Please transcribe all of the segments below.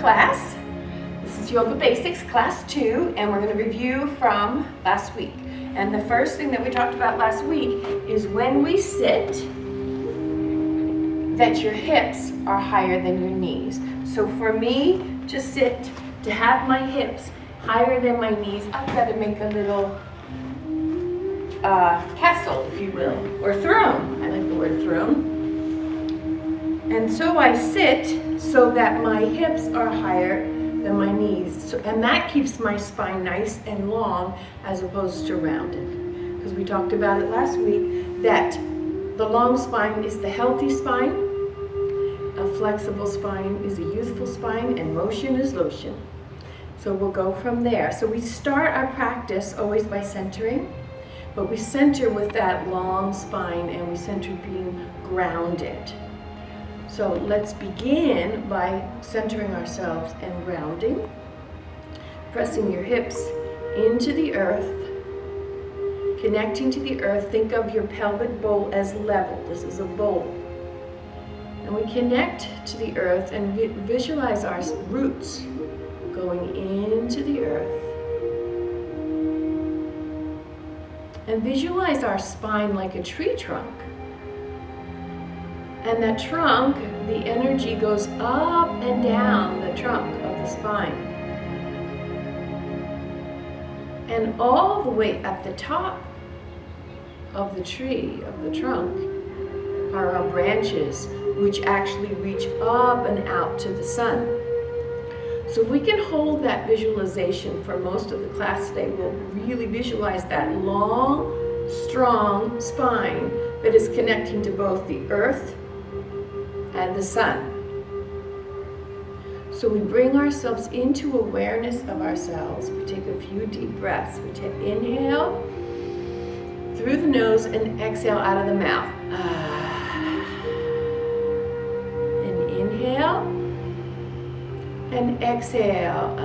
class. This is Yoga Basics Class 2, and we're going to review from last week. And the first thing that we talked about last week is when we sit, that your hips are higher than your knees. So for me to sit, to have my hips higher than my knees, I've got to make a little castle, if you will, or throne. I like the word throne. And so I sit so that my hips are higher than my knees. And that keeps my spine nice and long as opposed to rounded. Because we talked about it last week, that the long spine is the healthy spine, a flexible spine is a youthful spine, and motion is lotion. So we'll go from there. So we start our practice always by centering, but we center with that long spine and we center being grounded. So let's begin by centering ourselves and grounding, pressing your hips into the earth, connecting to the earth. Think of your pelvic bowl as level. This is a bowl. And we connect to the earth and visualize our roots going into the earth. And visualize our spine like a tree trunk. And that trunk, the energy goes up and down the trunk of the spine. And all the way at the top of the tree, of the trunk, are our branches, which actually reach up and out to the sun. So if we can hold that visualization for most of the class today, we'll really visualize that long, strong spine that is connecting to both the earth and the sun. So we bring ourselves into awareness of ourselves. We take a few deep breaths. We take inhale through the nose and exhale out of the mouth. And inhale and exhale.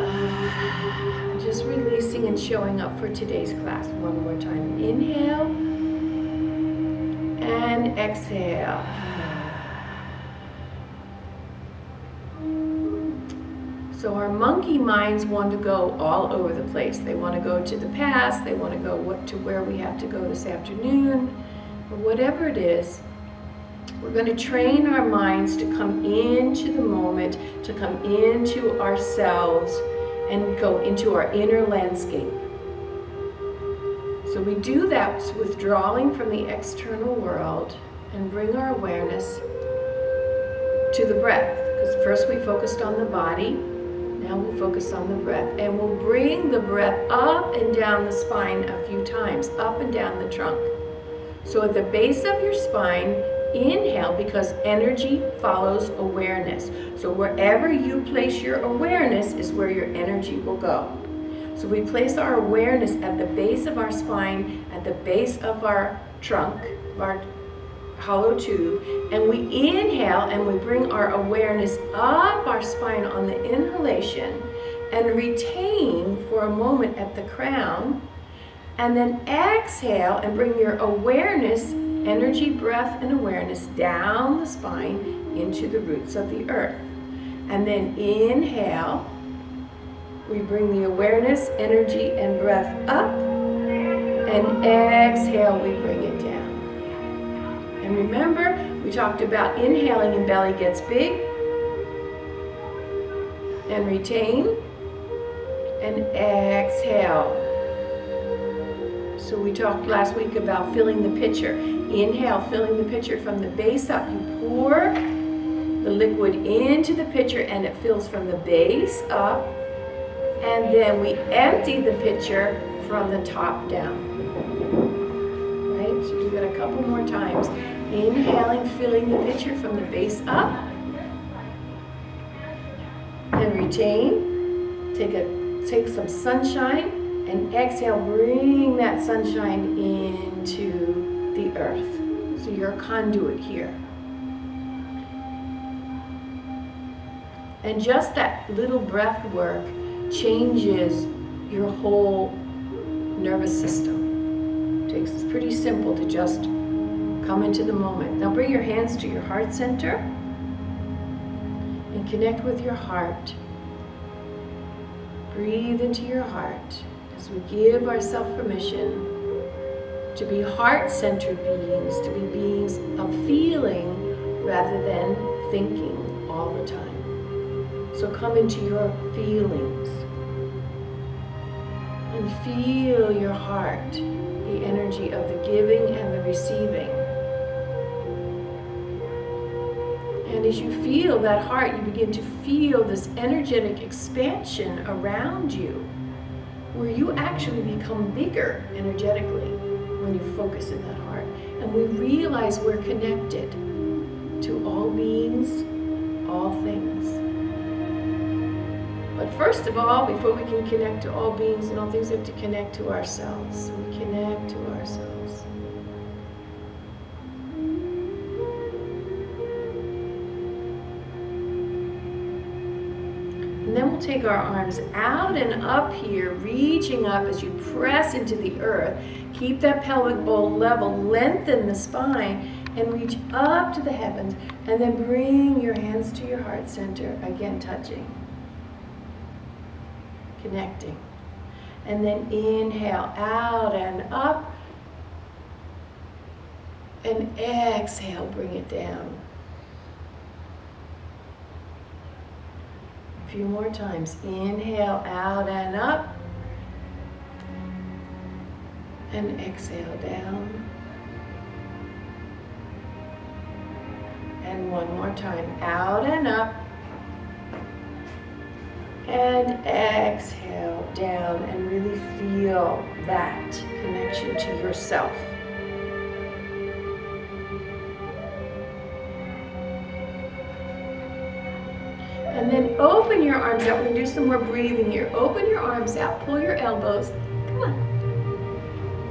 Just releasing and showing up for today's class. One more time. Inhale and exhale. So our monkey minds want to go all over the place. They want to go to the past, they want to go to where we have to go this afternoon, or whatever it is. We're going to train our minds to come into the moment, to come into ourselves, and go into our inner landscape. So we do that withdrawing from the external world and bring our awareness to the breath. Because first we focused on the body. Now we'll focus on the breath, and we'll bring the breath up and down the spine a few times, up and down the trunk. So at the base of your spine, inhale, because energy follows awareness. So wherever you place your awareness is where your energy will go. So we place our awareness at the base of our spine, at the base of our trunk, our hollow tube, and we inhale and we bring our awareness up our spine on the inhalation and retain for a moment at the crown, and then exhale and bring your awareness, energy, breath, and awareness down the spine into the roots of the earth. And then inhale, we bring the awareness, energy, and breath up, and exhale, we bring it down. And remember, we talked about inhaling and belly gets big, and retain, and exhale. So we talked last week about filling the pitcher. Inhale, filling the pitcher from the base up. You pour the liquid into the pitcher and it fills from the base up. And then we empty the pitcher from the top down. Right? So do that a couple more times. Inhaling, filling the pitcher from the base up. And retain. Take some sunshine. And exhale, bring that sunshine into the earth. So you're a conduit here. And just that little breath work changes your whole nervous system. It's pretty simple to just come into the moment. Now bring your hands to your heart center and connect with your heart Breathe into your heart as we give ourselves permission to be heart-centered beings, to be beings of feeling rather than thinking all the time. So come into your feelings and feel your heart, the energy of the giving and the receiving. And as you feel that heart, you begin to feel this energetic expansion around you, where you actually become bigger energetically when you focus in that heart. And we realize we're connected to all beings, all things. But first of all, before we can connect to all beings and all things, we have to connect to ourselves. We connect to ourselves. And then we'll take our arms out and up here, reaching up as you press into the earth. Keep that pelvic bowl level, lengthen the spine, and reach up to the heavens. And then bring your hands to your heart center, again touching, connecting. And then inhale out and up. And exhale, bring it down. A few more times. Inhale out and up. And exhale down. And one more time. Out and up. And exhale down. And really feel that connection to yourself. And then open your arms out. We're going to do some more breathing here. Open your arms out. Pull your elbows. Come on.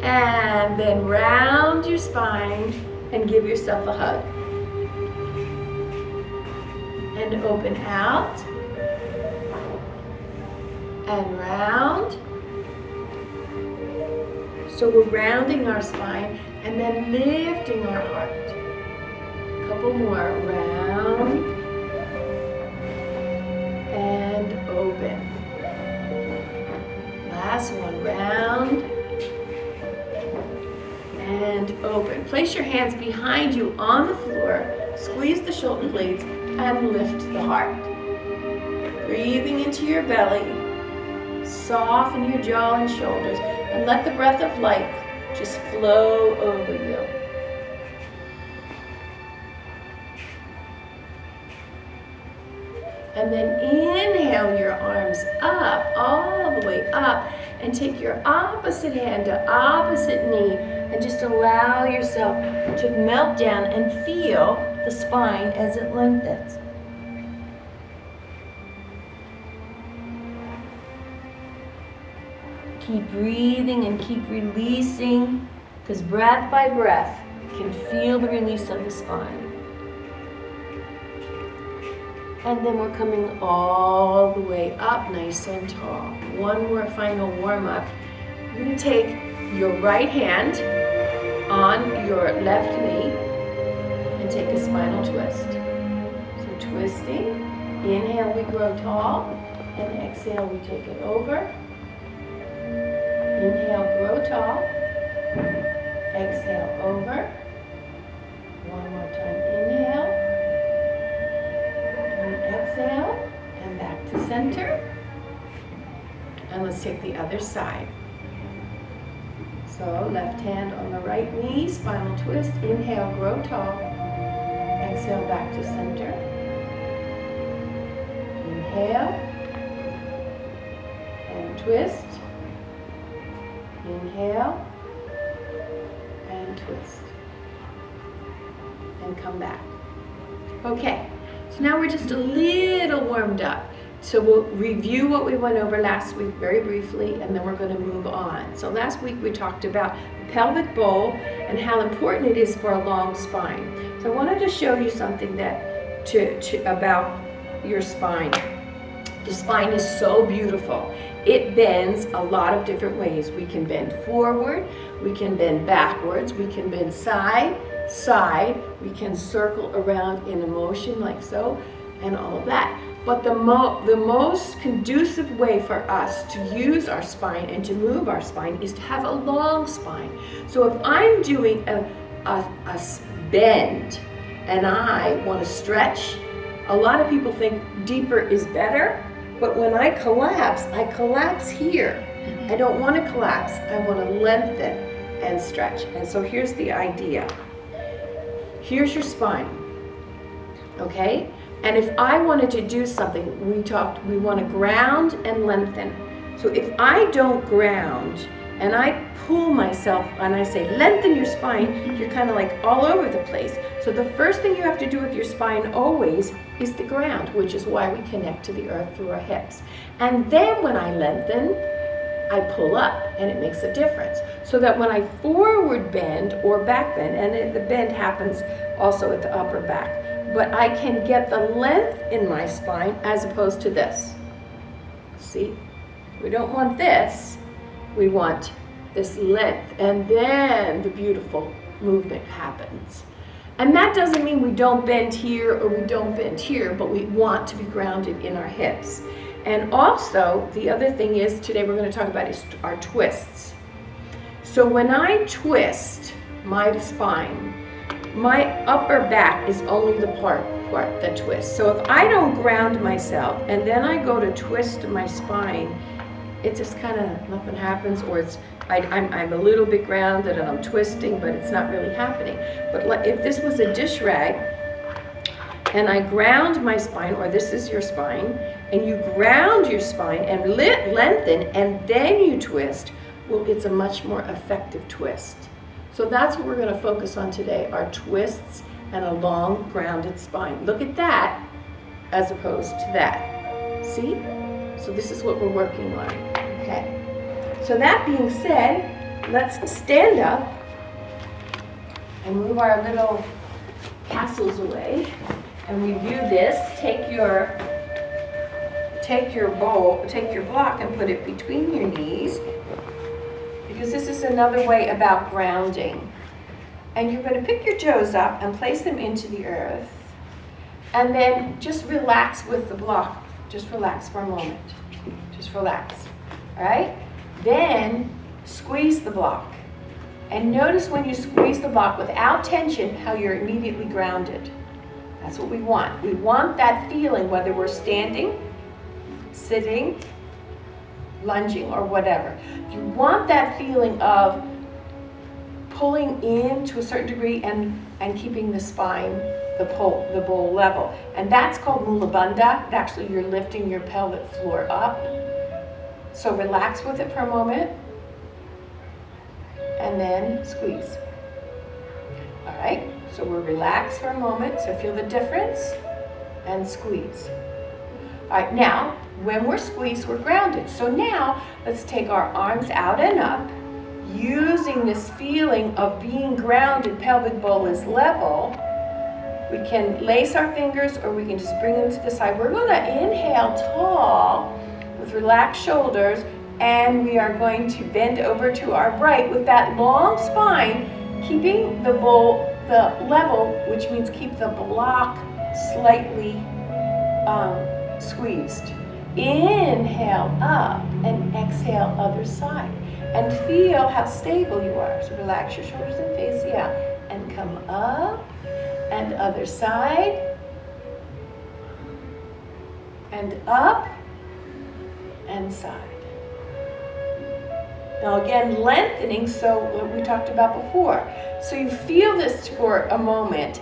And then round your spine and give yourself a hug. And open out. And round. So we're rounding our spine and then lifting our heart. A couple more. Round. And open. Last one, round and open. Place your hands behind you on the floor, squeeze the shoulder blades, and lift the heart. Breathing into your belly, soften your jaw and shoulders, and let the breath of life just flow over you. And then inhale your arms up, all the way up, and take your opposite hand to opposite knee, and just allow yourself to melt down and feel the spine as it lengthens. Keep breathing and keep releasing, because breath by breath you can feel the release of the spine. And then we're coming all the way up, nice and tall. One more final warm-up. You're going to take your right hand on your left knee and take a spinal twist. So twisting, inhale, we grow tall, and exhale, we take it over. Inhale, grow tall, exhale, over. One more time, inhale. Exhale, and back to center. And let's take the other side. So left hand on the right knee, spinal twist. Inhale, grow tall. Exhale, back to center. Inhale, and twist. Inhale, and twist. And come back. Okay. So now we're just a little warmed up. So we'll review what we went over last week very briefly, and then we're going to move on. So last week we talked about the pelvic bowl and how important it is for a long spine. So I wanted to show you something that about your spine. The spine is so beautiful. It bends a lot of different ways. We can bend forward, we can bend backwards, we can bend side, we can circle around in a motion like so, and all of that. But the most conducive way for us to use our spine and to move our spine is to have a long spine. So if I'm doing a bend and I want to stretch, a lot of people think deeper is better, but when I collapse here. I don't want to collapse, I want to lengthen and stretch. And so here's the idea. Here's your spine, okay? And if I wanted to do something, we want to ground and lengthen. So if I don't ground and I pull myself and I say, lengthen your spine, you're kind of like all over the place. So the first thing you have to do with your spine always is the ground, which is why we connect to the earth through our hips. And then when I lengthen, I pull up, and it makes a difference. So that when I forward bend or back bend, and the bend happens also at the upper back, but I can get the length in my spine as opposed to this. See? We don't want this. We want this length, and then the beautiful movement happens. And that doesn't mean we don't bend here or we don't bend here, but we want to be grounded in our hips. And also, the other thing is, today we're going to talk about is our twists. So when I twist my spine, my upper back is only the part that twists. So if I don't ground myself and then I go to twist my spine, it just kind of, nothing happens, or I'm a little bit grounded and I'm twisting, but it's not really happening. But if this was a dish rag and I ground my spine, or this is your spine, and you ground your spine and lengthen and then you twist, well, it's a much more effective twist. So that's what we're going to focus on today, our twists and a long grounded spine. Look at that as opposed to that. See? So this is what we're working on. Okay. So that being said, let's stand up and move our little castles away. And we do this. Take your block and put it between your knees, because this is another way about grounding. And you're going to pick your toes up and place them into the earth, and then just relax with the block. Just relax for a moment. Just relax. All right? Then squeeze the block. And notice when you squeeze the block without tension how you're immediately grounded. That's what we want. We want that feeling, whether we're standing, sitting, lunging, or whatever. You want that feeling of pulling in to a certain degree and keeping the spine, the bowl level. And that's called Mula Bandha. Actually, you're lifting your pelvic floor up. So relax with it for a moment. And then squeeze. All right? So we're relaxed for a moment. So feel the difference. And squeeze. All right, now, when we're squeezed, we're grounded. So now, let's take our arms out and up, using this feeling of being grounded, pelvic bowl is level. We can lace our fingers, or we can just bring them to the side. We're going to inhale tall with relaxed shoulders, and we are going to bend over to our right with that long spine, keeping the bowl the level, which means keep the block slightly squeezed. Inhale up and exhale other side. And feel how stable you are. So relax your shoulders and face out. And come up and other side. And up and side. Now again, lengthening, so what we talked about before. So you feel this for a moment.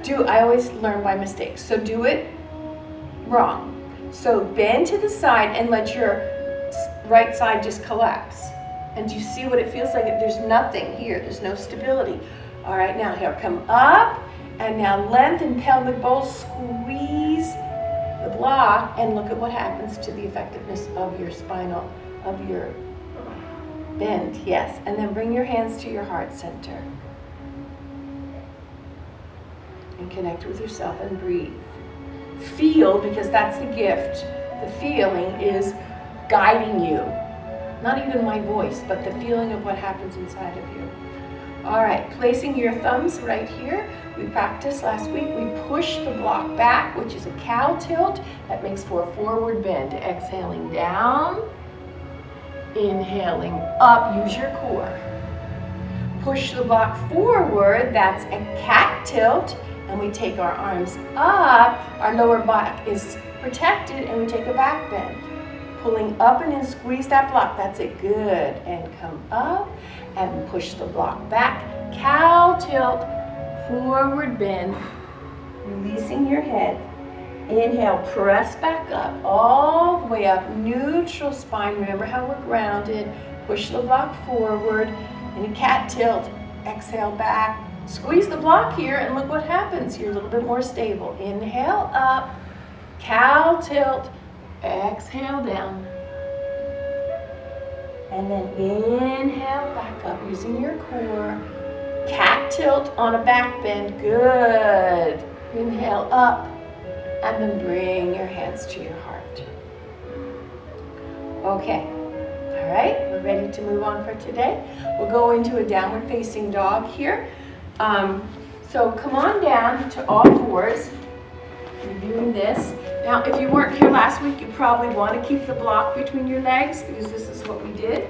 I always learn by mistake. So do it wrong. So bend to the side and let your right side just collapse. And you see what it feels like? There's nothing here. There's no stability. All right, now here, come up. And now lengthen pelvic bowl. Squeeze the block. And look at what happens to the effectiveness of your spinal, of your bend. Yes. And then bring your hands to your heart center. And connect with yourself and breathe. Feel, because that's the gift. The feeling is guiding you. Not even my voice, but the feeling of what happens inside of you. All right, placing your thumbs right here. We practiced last week. We push the block back, which is a cow tilt. That makes for a forward bend. Exhaling down, inhaling up. Use your core. Push the block forward. That's a cat tilt. And we take our arms up. Our lower back is protected, and we take a back bend. Pulling up and in, squeeze that block. That's it. Good. And come up and push the block back. Cow tilt, forward bend, releasing your head. Inhale, press back up, all the way up, neutral spine. Remember how we're grounded. Push the block forward. In a cat tilt, exhale back. Squeeze the block here, and look what happens. You're a little bit more stable. Inhale up, cow tilt, exhale down. And then inhale back up using your core. Cat tilt on a back bend. Good. Inhale up, and then bring your hands to your heart. Okay. All right, we're ready to move on for today. We'll go into a downward facing dog here. So come on down to all fours. You're doing this. Now, if you weren't here last week, you probably want to keep the block between your legs, because this is what we did.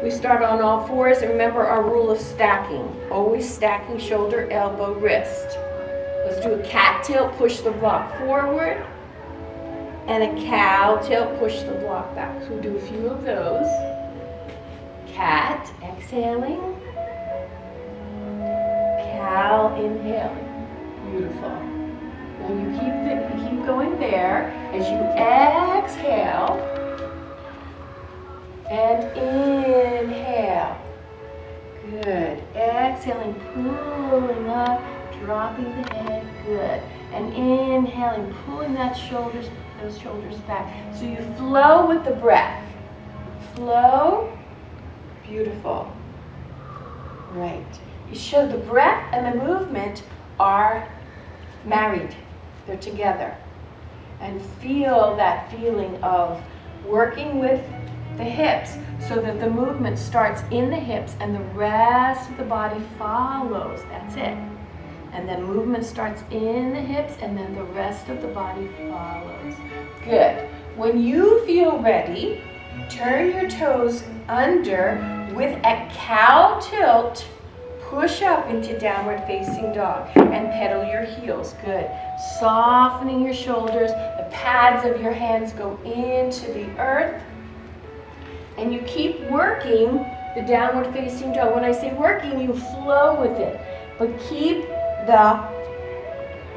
We start on all fours, and remember our rule of stacking. Always stacking shoulder, elbow, wrist. Let's do a cat tilt, push the block forward. And a cow tilt, push the block back. So we'll do a few of those. Cat, exhaling. Cow, inhaling. Beautiful. Now you keep going there as you exhale and inhale. Good. Exhaling, pulling up, dropping the head. Good. And inhaling, pulling those shoulders back. So you flow with the breath. Flow. Beautiful. Right. You show the breath and the movement are married. They're together. And feel that feeling of working with the hips so that the movement starts in the hips and the rest of the body follows. That's it. And then movement starts in the hips and then the rest of the body follows. Good. When you feel ready, turn your toes under with a cow tilt. Push up into downward facing dog and pedal your heels. Good. Softening your shoulders. The pads of your hands go into the earth. And you keep working the downward facing dog. When I say working, you flow with it. But keep the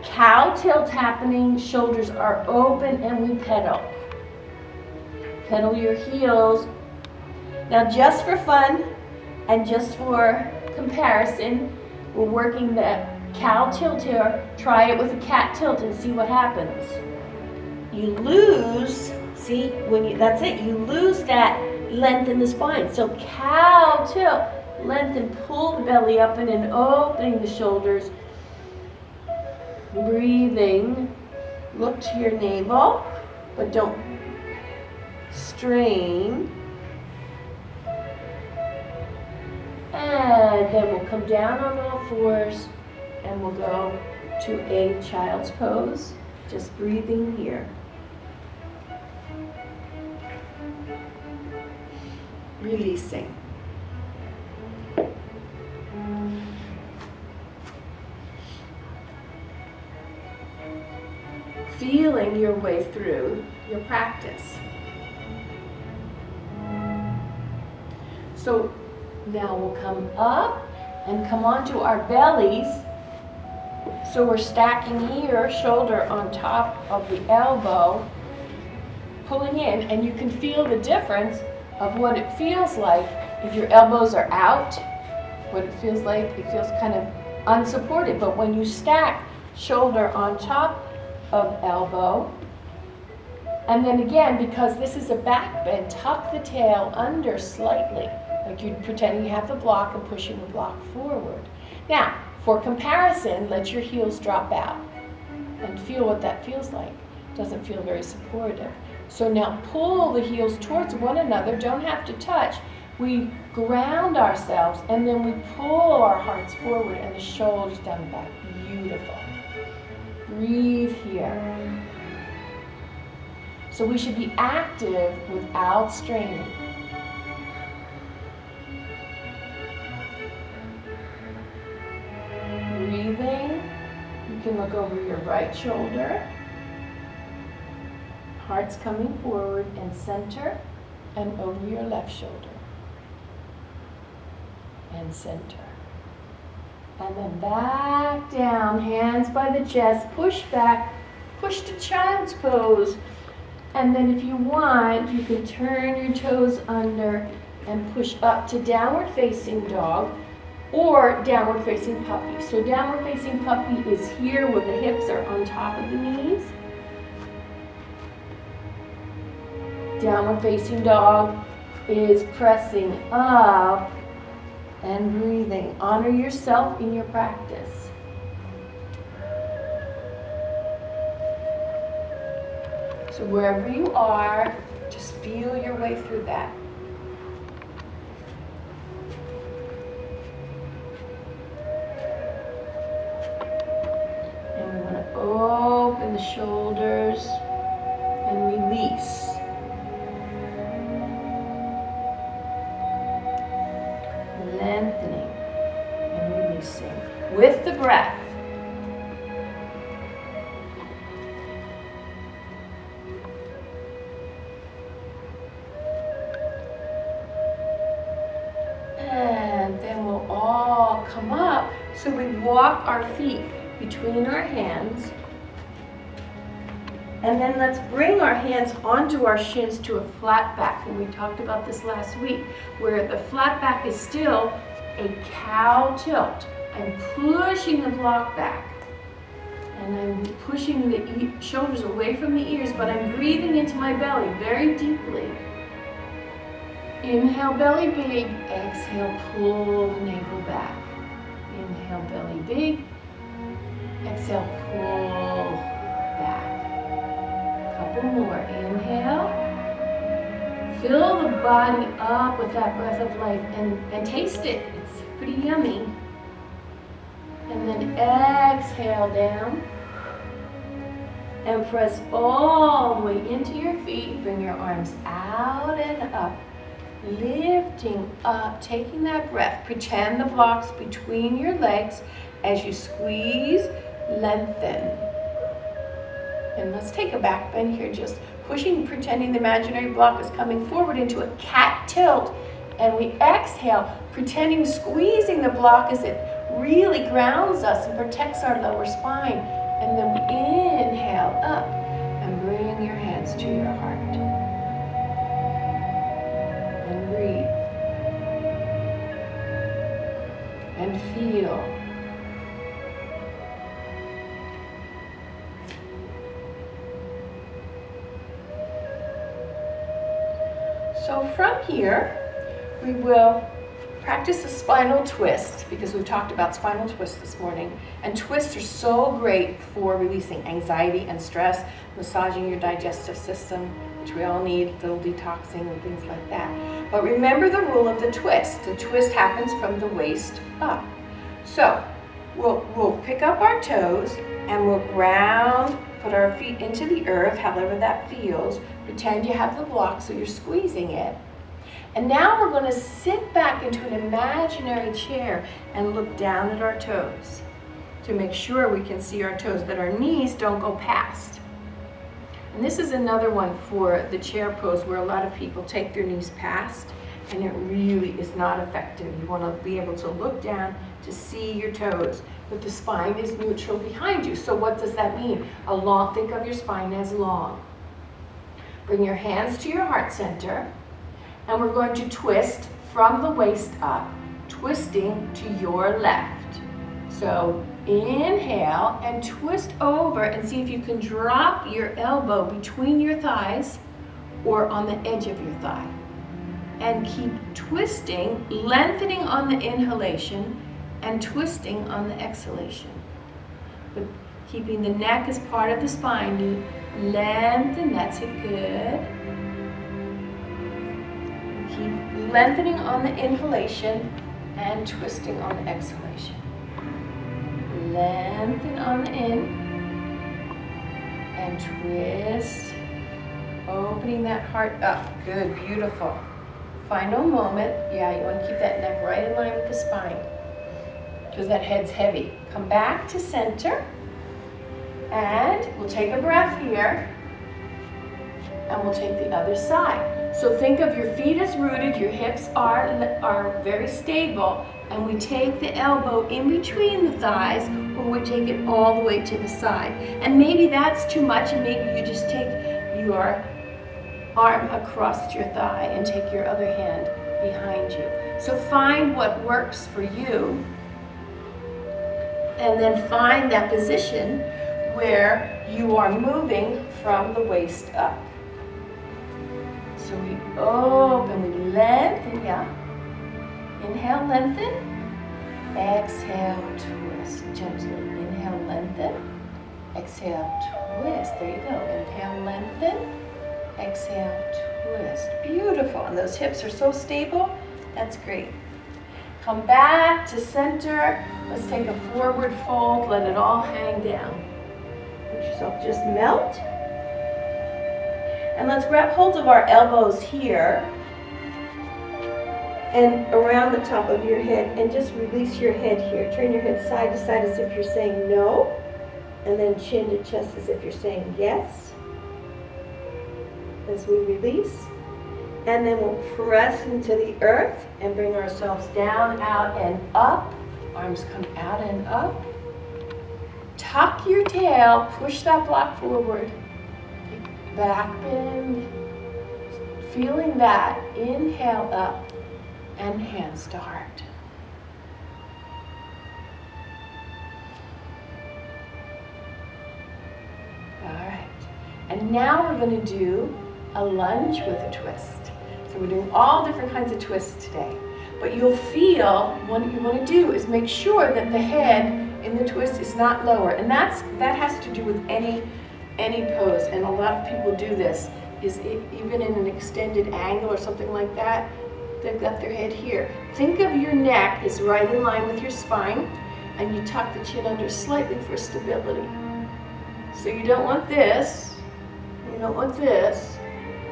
cow tilt happening. Shoulders are open and we pedal. Pedal your heels. Now just for fun and just for comparison, we're working the cow tilt here. Try it with a cat tilt and see what happens. You lose, see, that's it, you lose that length in the spine. So cow tilt, lengthen, pull the belly up and then opening the shoulders. Breathing, look to your navel, but don't strain. And then we'll come down on all fours and we'll go to a child's pose, just breathing here. Releasing. Feeling your way through your practice. So now we'll come up and come onto our bellies. So we're stacking here, shoulder on top of the elbow, pulling in, and you can feel the difference of what it feels like if your elbows are out, what it feels like. It feels kind of unsupported, but when you stack shoulder on top of elbow, and then again, because this is a back bend, tuck the tail under slightly, like you're pretending you have the block and pushing the block forward. Now, for comparison, let your heels drop out and feel what that feels like. Doesn't feel very supportive. So now pull the heels towards one another, don't have to touch, We ground ourselves, and then we pull our hearts forward and the shoulders down the back. Beautiful. Breathe here. So we should be active without straining. Breathing. You can look over your right shoulder. Heart's coming forward and center, and over your left shoulder. And center. And then back down, hands by the chest, push back, push to child's pose. And then if you want, you can turn your toes under and push up to downward facing dog or downward facing puppy. So downward facing puppy is here where the hips are on top of the knees. Downward facing dog is pressing up and breathing. Honor yourself in your practice. So wherever you are, just feel your way through that. And we want to open the shoulders and release. Lengthening and releasing with the breath. And then we'll all come up. So we walk our feet between our hands. And then let's bring our hands onto our shins to a flat back. And we talked about this last week, where the flat back is still a cow tilt. I'm pushing the block back. And I'm pushing the shoulders away from the ears, but I'm breathing into my belly very deeply. Inhale, belly big. Exhale, pull the navel back. Inhale, belly big. Exhale, pull back. Couple more. Inhale. Fill the body up with that breath of life and taste it. It's pretty yummy. And then exhale down. And press all the way into your feet. Bring your arms out and up. Lifting up, taking that breath. Pretend the blocks between your legs as you squeeze, lengthen. And let's take a back bend here, just pushing, pretending the imaginary block is coming forward into a cat tilt. And we exhale, pretending squeezing the block as it really grounds us and protects our lower spine. And then we inhale up and bring your hands to your heart. And breathe. And feel. So from here, we will practice a spinal twist, because we've talked about spinal twists this morning. And twists are so great for releasing anxiety and stress, massaging your digestive system, which we all need, little detoxing and things like that. But remember the rule of the twist. The twist happens from the waist up. So we'll pick up our toes and we'll ground, put our feet into the earth, however that feels. Pretend you have the block so you're squeezing it. And now we're going to sit back into an imaginary chair and look down at our toes to make sure we can see our toes, that our knees don't go past. And this is another one for the chair pose where a lot of people take their knees past, and it really is not effective. You want to be able to look down to see your toes, but the spine is neutral behind you. So what does that mean? Think of your spine as long. Bring your hands to your heart center. And we're going to twist from the waist up, twisting to your left. So inhale and twist over and see if you can drop your elbow between your thighs or on the edge of your thigh. And keep twisting, lengthening on the inhalation and twisting on the exhalation. But keeping the neck as part of the spine, you lengthen, that's it, good. Keep lengthening on the inhalation and twisting on the exhalation. Lengthen on the in and twist, opening that heart up. Good, beautiful. Final moment. Yeah, you want to keep that neck right in line with the spine because that head's heavy. Come back to center and we'll take a breath here and we'll take the other side. So think of your feet as rooted, your hips are very stable, and we take the elbow in between the thighs, or we take it all the way to the side. And maybe that's too much, and maybe you just take your arm across your thigh and take your other hand behind you. So find what works for you, and then find that position where you are moving from the waist up. So we open, we lengthen, yeah. Inhale, lengthen. Exhale, twist gently. Inhale, lengthen. Exhale, twist. There you go. Inhale, lengthen. Exhale, twist. Beautiful. And those hips are so stable. That's great. Come back to center. Let's take a forward fold. Let it all hang down. Let yourself just melt. And let's grab hold of our elbows here and around the top of your head, and just release your head here. Turn your head side to side as if you're saying no, and then chin to chest as if you're saying yes. As we release, and then we'll press into the earth and bring ourselves down, out, and up. Arms come out and up. Tuck your tail, push that block forward. Back bend, feeling that. Inhale up and hands to heart. All right, and now we're going to do a lunge with a twist. So we're doing all different kinds of twists today, but you'll feel what you want to do is make sure that the head in the twist is not lower, and that has to do with any pose, and a lot of people do this, is even in an extended angle or something like that, they've got their head here. Think of your neck is right in line with your spine, and you tuck the chin under slightly for stability. So you don't want this, you don't want this,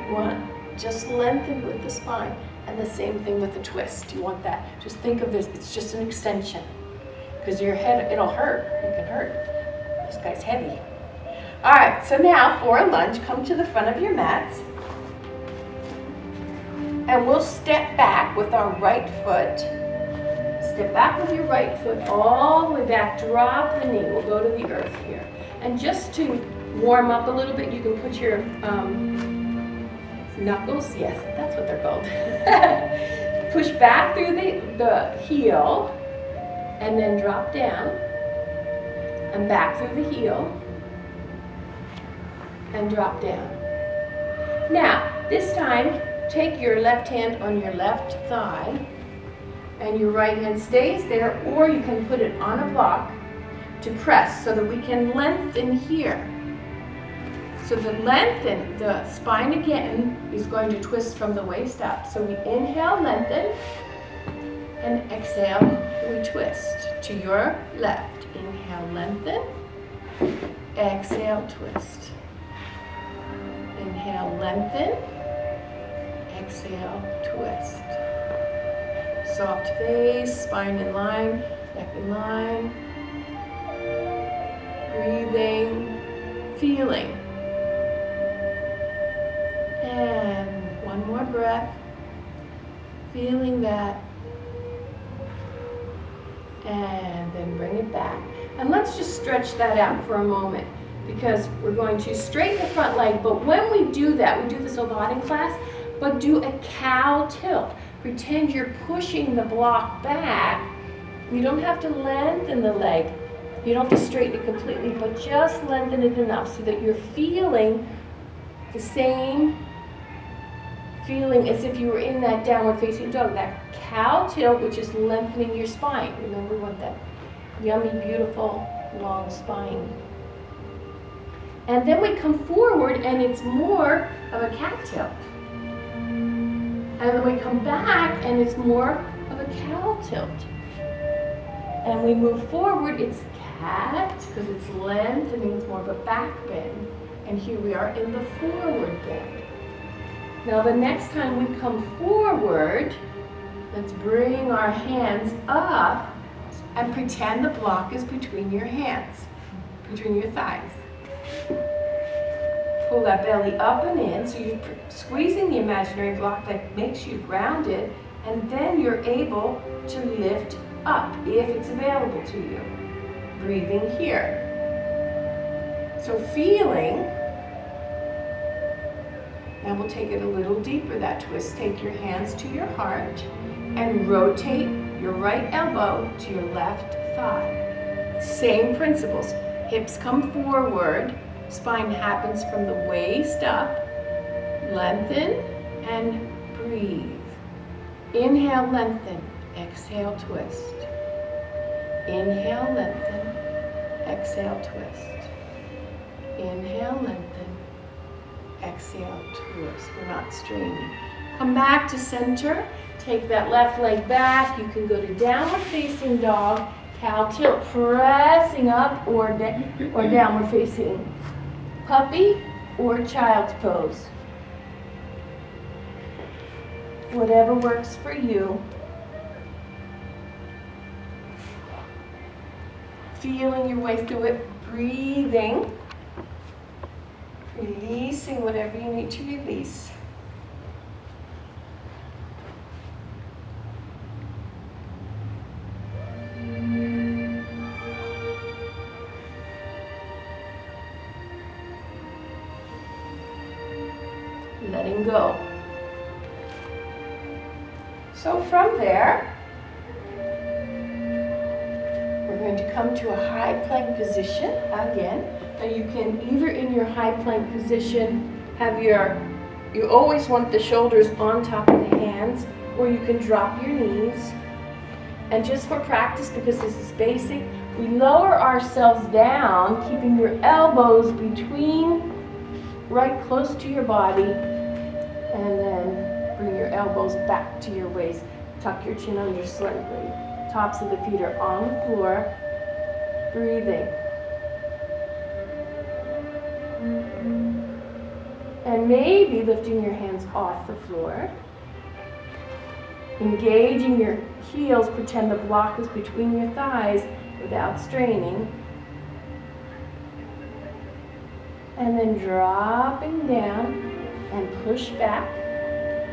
you want just lengthen with the spine, and the same thing with the twist. You want that. Just think of this, it's just an extension, because your head, it'll hurt, it can hurt. This guy's heavy. All right, so now for a lunge, come to the front of your mats. And we'll step back with our right foot. Step back with your right foot all the way back, drop the knee. We'll go to the earth here. And just to warm up a little bit, you can put your knuckles, yes, that's what they're called. Push back through the heel, and then drop down, and back through the heel, and drop down. Now, this time, take your left hand on your left thigh, and your right hand stays there, or you can put it on a block to press so that we can lengthen here. So the spine again is going to twist from the waist up. So we inhale, lengthen, and exhale, we twist to your left. Inhale, lengthen, exhale, twist. Inhale, lengthen, exhale, twist. Soft face, spine in line, neck in line. Breathing, feeling. And one more breath, feeling that. And then bring it back. And let's just stretch that out for a moment, because we're going to straighten the front leg, but when we do that, we do this a lot in class, but do a cow tilt. Pretend you're pushing the block back. You don't have to lengthen the leg. You don't have to straighten it completely, but just lengthen it enough so that you're feeling the same feeling as if you were in that downward facing dog, that cow tilt, which is lengthening your spine. Remember, we want that yummy, beautiful, long spine. And then we come forward, and it's more of a cat tilt. And then we come back and it's more of a cow tilt. And we move forward, it's cat, because it's lengthening, it's more of a back bend. And here we are in the forward bend. Now the next time we come forward, let's bring our hands up and pretend the block is between your hands, between your thighs. Pull that belly up and in, so you're squeezing the imaginary block that makes you grounded, and then you're able to lift up if it's available to you. Breathing here. So feeling, now we'll take it a little deeper, that twist. Take your hands to your heart and rotate your right elbow to your left thigh. Same principles. Hips come forward, spine happens from the waist up. Lengthen and breathe. Inhale, lengthen. Exhale, twist. Inhale, lengthen. Exhale, twist. Inhale, lengthen. Exhale, twist. We're not straining. Come back to center. Take that left leg back. You can go to downward facing dog, cow tilt, pressing up, or downward facing puppy or child's pose. Whatever works for you. Feeling your way through it, breathing, releasing whatever you need to release. Letting go. So from there, we're going to come to a high plank position again. And you can either in your high plank position have you always want the shoulders on top of the hands, or you can drop your knees. And just for practice, because this is basic, we lower ourselves down, keeping your elbows between, right close to your body, and then bring your elbows back to your waist. Tuck your chin under slightly. Tops of the feet are on the floor. Breathing. And maybe lifting your hands off the floor. Engaging your heels, pretend the block is between your thighs without straining. And then dropping down and push back,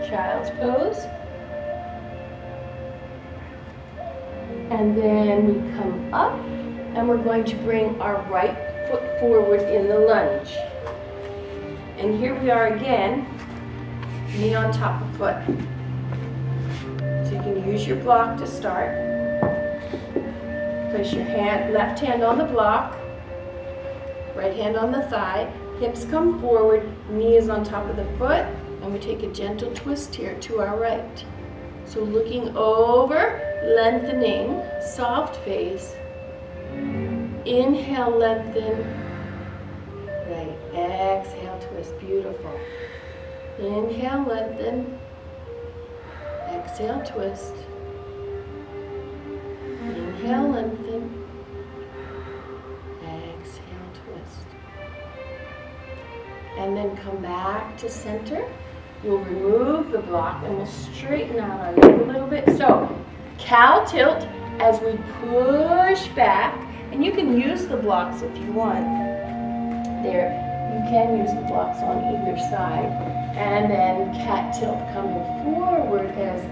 child's pose. And then we come up and we're going to bring our right foot forward in the lunge. And here we are again, knee on top of foot. So you can use your block to start. Place your left hand on the block, right hand on the thigh, hips come forward, knee is on top of the foot, and we take a gentle twist here to our right. So looking over, lengthening, soft face. Inhale, lengthen. Right, exhale, twist, beautiful. Inhale, lengthen. Exhale, twist. Inhale, lengthen. Exhale, twist. And then come back to center. We'll remove the block and we'll straighten out our leg a little bit. So, cow tilt as we push back. And you can use the blocks if you want. There, you can use the blocks on either side. And then cat tilt coming forward as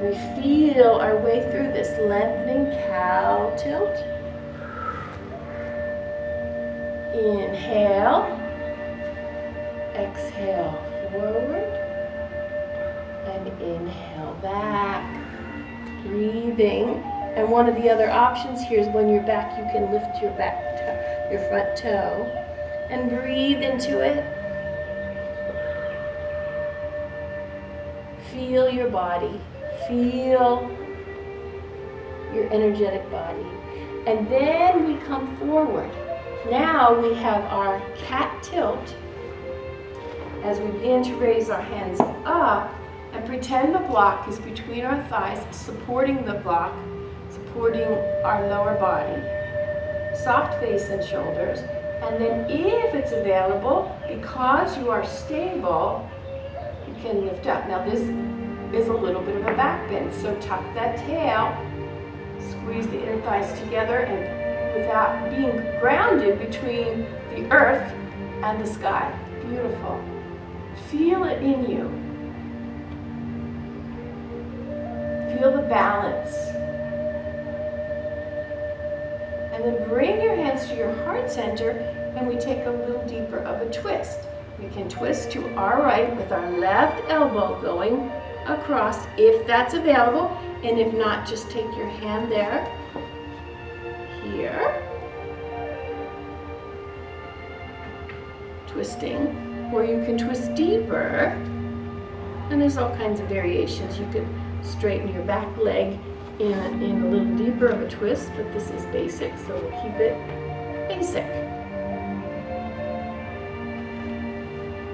we feel our way through this lengthening cow tilt. Inhale. Exhale forward. And inhale back. Breathing. And one of the other options here is when you're back, you can lift your your front toe and breathe into it. Feel your body. Feel your energetic body. And then we come forward. Now we have our cat tilt as we begin to raise our hands up And pretend the block is between our thighs, supporting the block, supporting our lower body. Soft face and shoulders. And then if it's available, because you are stable, you can lift up. Now this is a little bit of a back bend, so tuck that tail, squeeze the inner thighs together, and without being grounded between the earth and the sky. Beautiful. Feel it in you. Feel the balance. And then bring your hands to your heart center, and we take a little deeper of a twist. We can twist to our right with our left elbow going across if that's available, and if not, just take your hand there, here, twisting, or you can twist deeper, and there's all kinds of variations. You could straighten your back leg in a little deeper of a twist, but this is basic, so we'll keep it basic.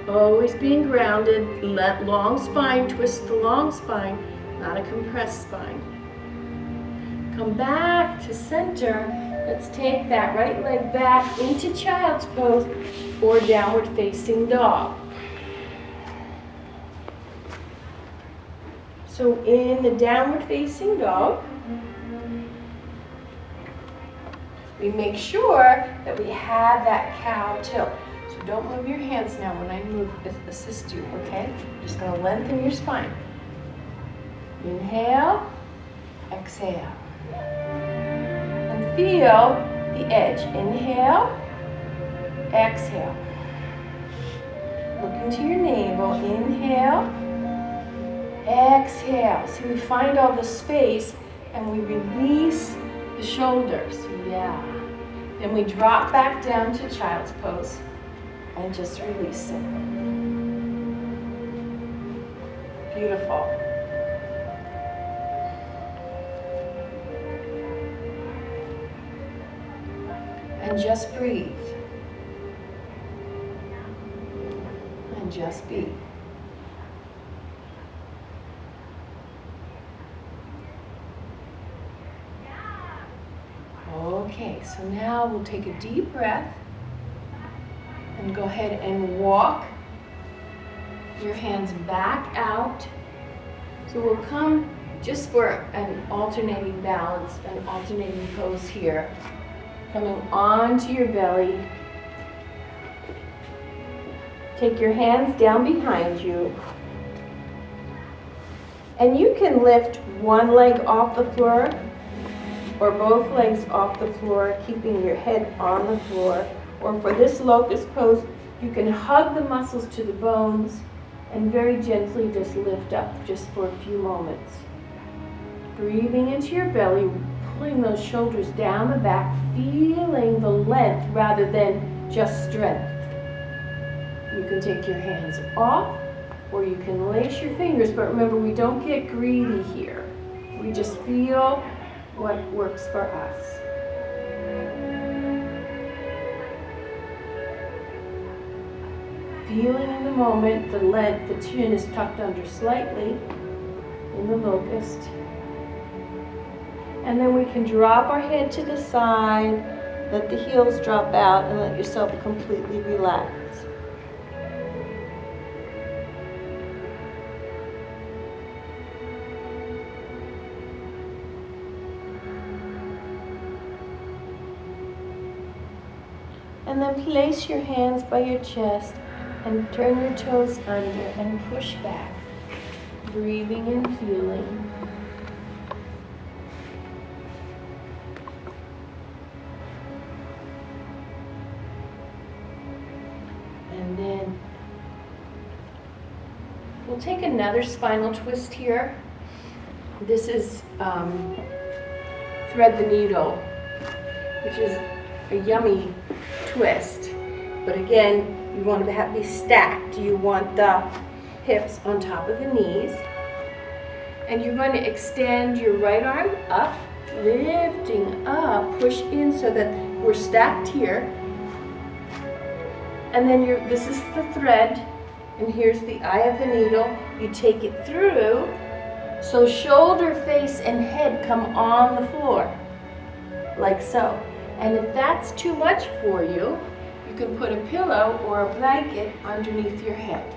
Always being grounded, let long spine, twist the long spine, not a compressed spine. Come back to center. Let's take that right leg back into child's pose or downward facing dog. So in the downward facing dog, we make sure that we have that cow tilt. So don't move your hands now when I assist you, okay? Just gonna lengthen your spine. Inhale, exhale. And feel the edge. Inhale, exhale. Look into your navel. Inhale, exhale. So we find all the space and we release the shoulders. Yeah. Then we drop back down to child's pose and just release it. Beautiful. And just breathe. And just be. Okay, so now we'll take a deep breath and go ahead and walk your hands back out. So we'll come just for an alternating balance, an alternating pose here. Coming onto your belly. Take your hands down behind you. And you can lift one leg off the floor or both legs off the floor, keeping your head on the floor. Or for this locust pose, you can hug the muscles to the bones and very gently just lift up just for a few moments. Breathing into your belly, pulling those shoulders down the back, feeling the length rather than just strength. You can take your hands off or you can lace your fingers, but remember, we don't get greedy here. We just feel what works for us. Feeling in the moment, the length, the chin is tucked under slightly in the locust. And then we can drop our head to the side, let the heels drop out, and let yourself completely relax. And then place your hands by your chest and turn your toes under and push back, breathing and feeling. And then we'll take another spinal twist here. This is thread the needle, which is a yummy twist. But again, you want to be stacked. You want the hips on top of the knees. And you're going to extend your right arm up, lifting up, push in so that we're stacked here. And then this is the thread. And here's the eye of the needle. You take it through, so shoulder, face, and head come on the floor, like so. And if that's too much for you, you can put a pillow or a blanket underneath your head.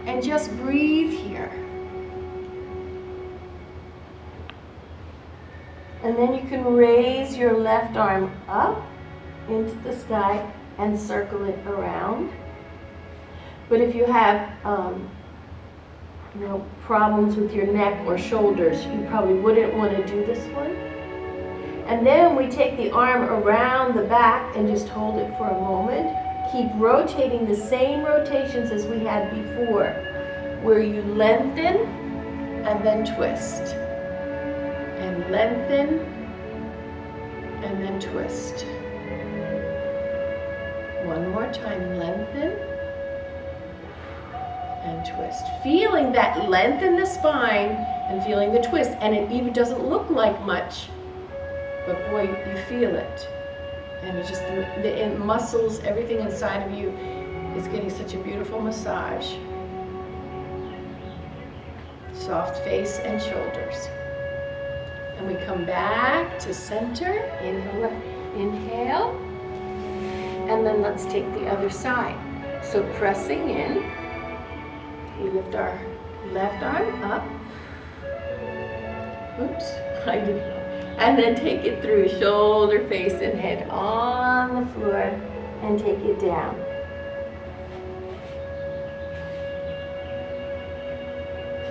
And just breathe here. And then you can raise your left arm up into the sky and circle it around. But if you have problems with your neck or shoulders, you probably wouldn't want to do this one. And then we take the arm around the back and just hold it for a moment. Keep rotating the same rotations as we had before, where you lengthen and then twist. And lengthen and then twist. One more time, lengthen and twist. Feeling that length in the spine and feeling the twist. And it even doesn't look like much, but boy, you feel it. And it's just the muscles, everything inside of you is getting such a beautiful massage. Soft face and shoulders. And we come back to center. Inhale. And then let's take the other side. So pressing in, we lift our left arm up. Oops, I didn't. And then take it through, shoulder, face, and head on the floor, and take it down.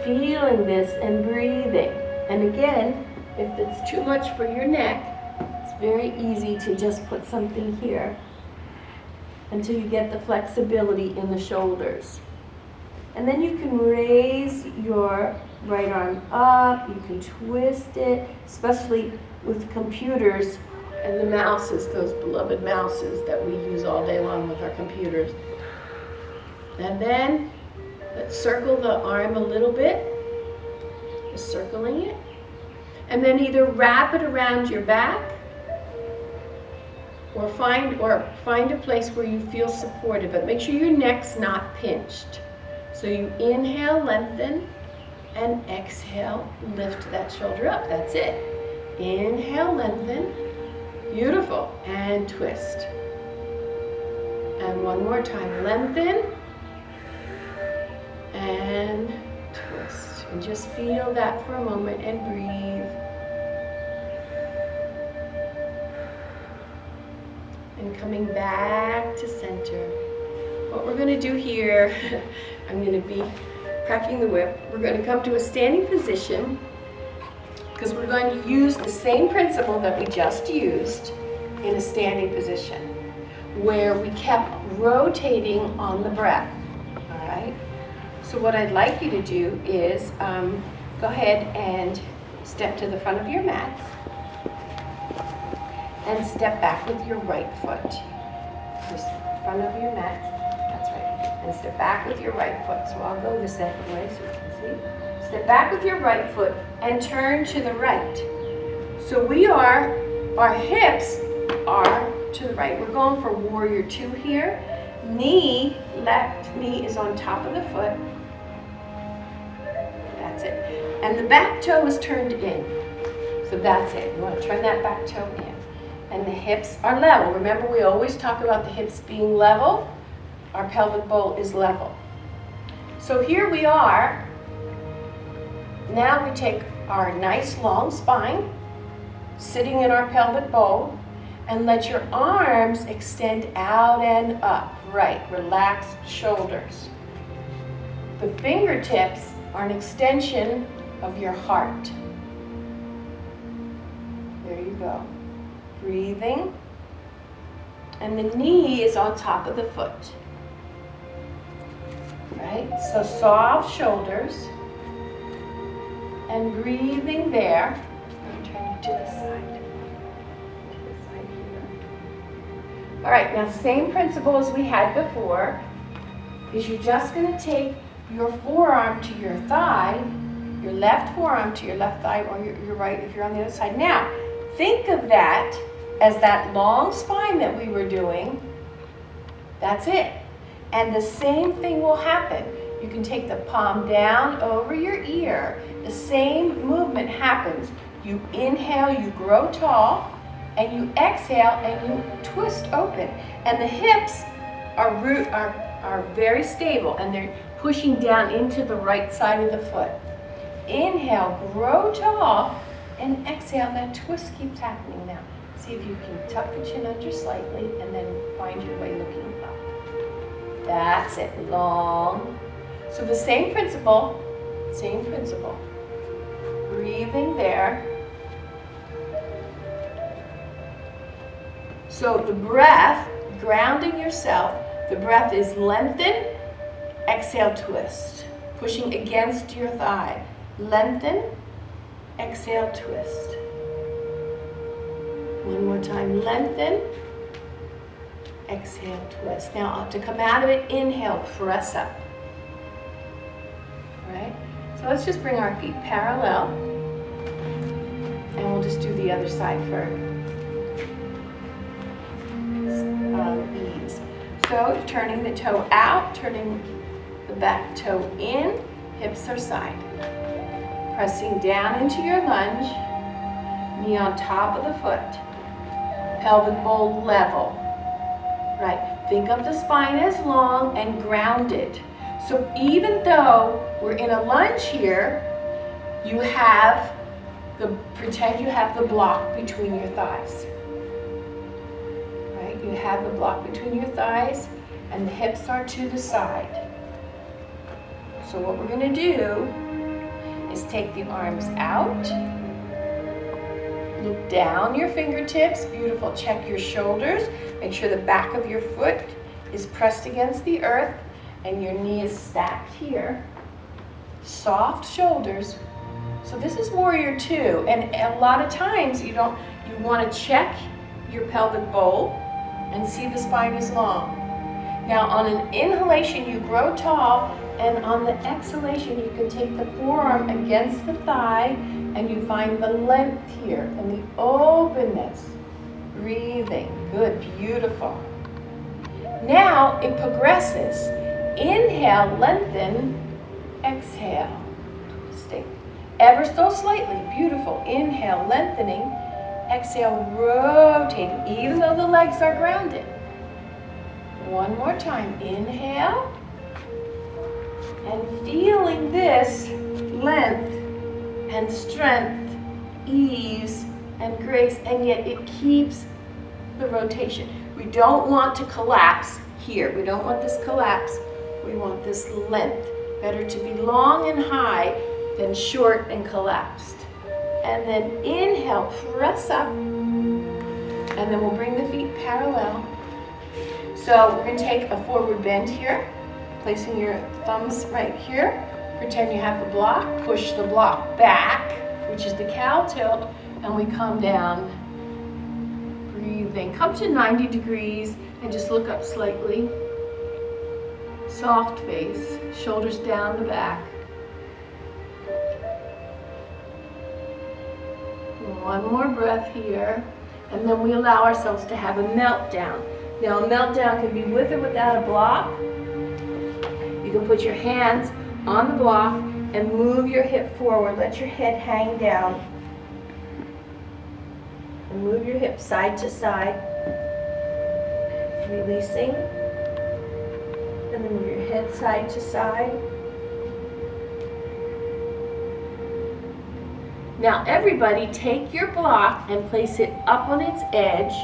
Feeling this and breathing. And again, if it's too much for your neck, it's very easy to just put something here until you get the flexibility in the shoulders. And then you can raise your right arm up, you can twist it, especially with computers and the mouses, those beloved mouses that we use all day long with our computers. And then let's circle the arm a little bit, just circling it. And then either wrap it around your back or find a place where you feel supported, but make sure your neck's not pinched. So you inhale, lengthen, and exhale, lift that shoulder up. That's it. Inhale, lengthen. Beautiful. And twist. And one more time. Lengthen. And twist. And just feel that for a moment and breathe. And coming back to center. What we're going to do here, I'm going to be cracking the whip. We're going to come to a standing position because we're going to use the same principle that we just used in a standing position where we kept rotating on the breath. All right? So what I'd like you to do is go ahead and step to the front of your mat and step back with your right foot. Just front of your mat. And step back with your right foot. So I'll go this way so you can see. Step back with your right foot and turn to the right. So our hips are to the right. We're going for warrior 2 here. Left knee is on top of the foot. That's it. And the back toe is turned in. So that's it. You want to turn that back toe in. And the hips are level. Remember, we always talk about the hips being level. Our pelvic bowl is level. So here we are. Now we take our nice long spine, sitting in our pelvic bowl, and let your arms extend out and up. Right, relaxed shoulders. The fingertips are an extension of your heart. There you go. Breathing. And the knee is on top of the foot. Right? So soft shoulders and breathing there. I'm turning to the side. To the side here. All right, now same principle as we had before is you're just going to take your forearm to your thigh, your left forearm to your left thigh, or your right if you're on the other side. Now, think of that as that long spine that we were doing. That's it. And the same thing will happen. You can take the palm down over your ear. The same movement happens. You inhale, you grow tall, and you exhale and you twist open. And the hips are very stable, and they're pushing down into the right side of the foot. Inhale, grow tall, and exhale, that twist keeps happening now. See if you can tuck the chin under slightly and then find your way looking up. That's it, long. So the same principle. Breathing there. So the breath, grounding yourself, the breath is lengthen, exhale, twist. Pushing against your thigh. Lengthen, exhale, twist. One more time, lengthen, exhale, twist. Now to come out of it, inhale, press up. All right? So let's just bring our feet parallel, and we'll just do the other side for ease. So turning the toe out, turning the back toe in, hips are side. Pressing down into your lunge, knee on top of the foot. Pelvic bowl level. Right, think of the spine as long and grounded. So even though we're in a lunge here, you have pretend you have the block between your thighs. Right, you have the block between your thighs and the hips are to the side. So what we're going to do is take the arms out. Look down your fingertips, beautiful. Check your shoulders. Make sure the back of your foot is pressed against the earth and your knee is stacked here. Soft shoulders. So this is warrior two, and a lot of times you want to check your pelvic bowl and see the spine is long. Now on an inhalation you grow tall, and on the exhalation you can take the forearm against the thigh and you find the length here and the openness. Breathing, good, beautiful. Now it progresses. Inhale, lengthen, exhale, twisting. Ever so slightly, beautiful. Inhale, lengthening, exhale, rotating, even though the legs are grounded. One more time, inhale, and feeling this length and strength, ease and grace, and yet it keeps the rotation. We don't want to collapse here. We don't want this collapse. We want this length. Better to be long and high than short and collapsed. And then inhale, press up, and then we'll bring the feet parallel. So we're going to take a forward bend here, placing your thumbs right here. Pretend you have the block, push the block back, which is the cow tilt, and we come down, breathing. Come to 90 degrees and just look up slightly. Soft face, shoulders down the back. One more breath here, and then we allow ourselves to have a meltdown. Now a meltdown can be with or without a block. You can put your hands on the block and move your hip forward. Let your head hang down. And move your hips side to side. Releasing. And then move your head side to side. Now everybody take your block and place it up on its edge.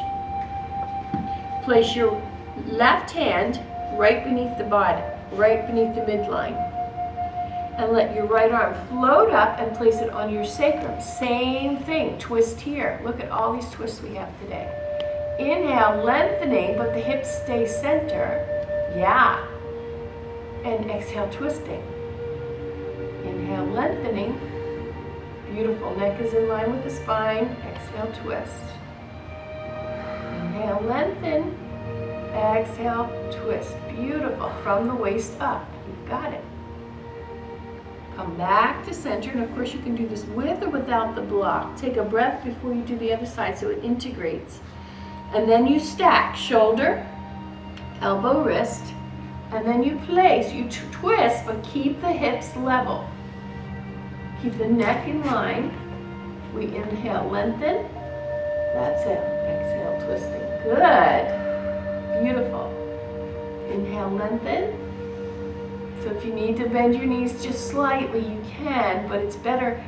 Place your left hand right beneath the body, right beneath the midline. And let your right arm float up and place it on your sacrum. Same thing, twist here. Look at all these twists we have today. Inhale, lengthening, but the hips stay center. Yeah. And exhale, twisting. Inhale, lengthening. Beautiful, neck is in line with the spine. Exhale, twist. Inhale, lengthen. Exhale, twist. Beautiful, from the waist up. You've got it. Come back to center, and of course you can do this with or without the block. Take a breath before you do the other side so it integrates. And then you stack shoulder, elbow, wrist, And then you place, you twist, but keep the hips level. Keep the neck in line. We inhale, lengthen. That's it. Exhale, twisting. Good. Beautiful. Inhale, lengthen. So if you need to bend your knees just slightly, you can, but it's better